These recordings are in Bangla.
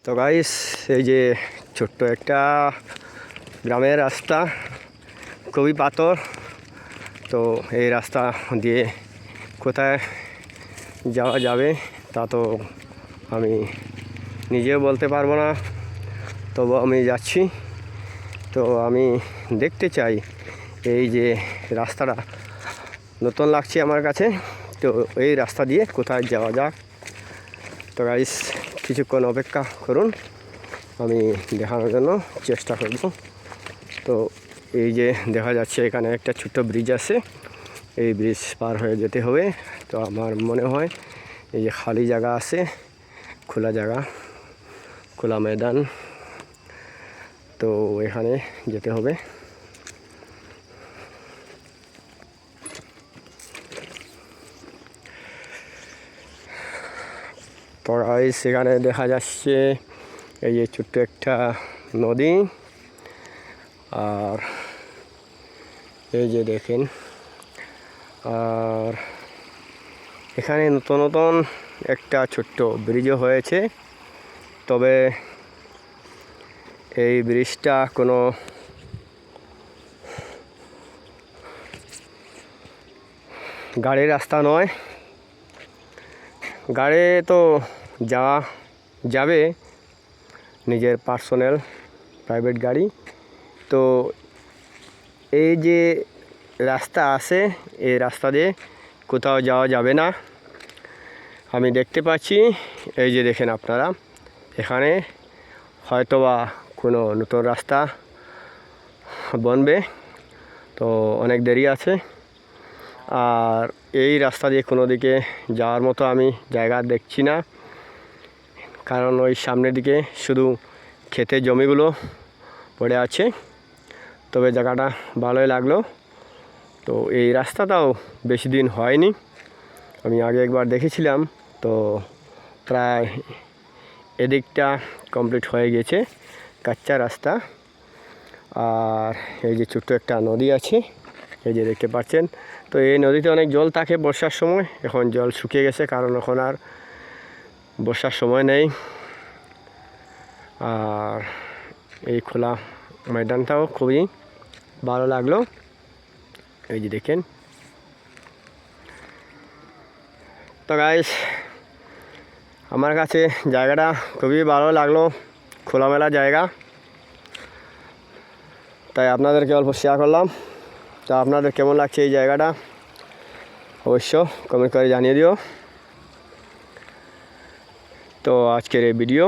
তো গাইস, এই যে ছোট্ট একটা গ্রামের রাস্তা, খুবই পাথর। তো এই রাস্তা দিয়ে কোথায় যাওয়া যাবে তা তো আমি নিজেও বলতে পারবো না, তবু আমি যাচ্ছি। তো আমি দেখতে চাই এই যে রাস্তাটা নতুন লাগছে আমার কাছে, তো এই রাস্তা দিয়ে কোথায় যাওয়া যাক। তো গাইস, কিছুক্ষণ অপেক্ষা করুন, আমি দেখানোর জন্য চেষ্টা করব। তো এই যে দেখা যাচ্ছে এখানে একটা ছোট্ট ব্রিজ আছে, এই ব্রিজ পার হয়ে যেতে হবে। তো আমার মনে হয় এই যে খালি জায়গা আছে, খোলা জায়গা, খোলা ময়দান, তো এখানে যেতে হবে। তো সেখানে দেখা যাচ্ছে এই যে ছোট্ট একটা নদী, আর এই যে দেখেন, আর এখানে নতুন নতুন একটা ছোট্ট ব্রিজও হয়েছে। তবে এই ব্রিজটা কোনো গাড়ির রাস্তা নয়। গাড়ি তো যাবে, নিজের পার্সোনাল প্রাইভেট গাড়ি। তো এই যে রাস্তা আছে, এই রাস্তা দিয়ে কোথাও যাওয়া যাবে না। আমি দেখতে পাচ্ছি, এই যে দেখেন আপনারা, এখানে হয়তোবা কোনো নতুন রাস্তা বনবে, তো অনেক দেরি আছে। আর এই রাস্তা দিয়ে কোনো দিকে যাওয়ার মতো আমি জায়গা দেখছি না, কারণ ওই সামনের দিকে শুধু ক্ষেতের জমিগুলো পড়ে আছে। তবে জায়গাটা ভালোই লাগলো। তো এই রাস্তাটাও বেশি দিন হয়নি, আমি আগে একবার দেখেছিলাম। তো প্রায় এদিকটা কমপ্লিট হয়ে গেছে, কাঁচা রাস্তা। আর এই যে ছোট্ট একটা নদী আছে, এই যে দেখতে পাচ্ছেন। তো এই নদীতে অনেক জল থাকে বর্ষার সময়, এখন জল শুকিয়ে গেছে, কারণ এখন আর বর্ষার সময় নেই। আর এই খোলা ময়দানটাও খুবই ভালো লাগলো, এই যে দেখেন। তো গাইস, আমার কাছে জায়গাটা খুবই ভালো লাগলো, খোলামেলা জায়গা, তাই আপনাদেরকে অল্প শেয়ার করলাম। তা আপনাদের কেমন লাগছে এই জায়গাটা অবশ্য কমেন্ট করে জানিয়ে দিও। তো আজকের এই ভিডিও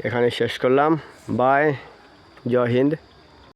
এখানে শেষ করলাম। বাই, জয় হিন্দ।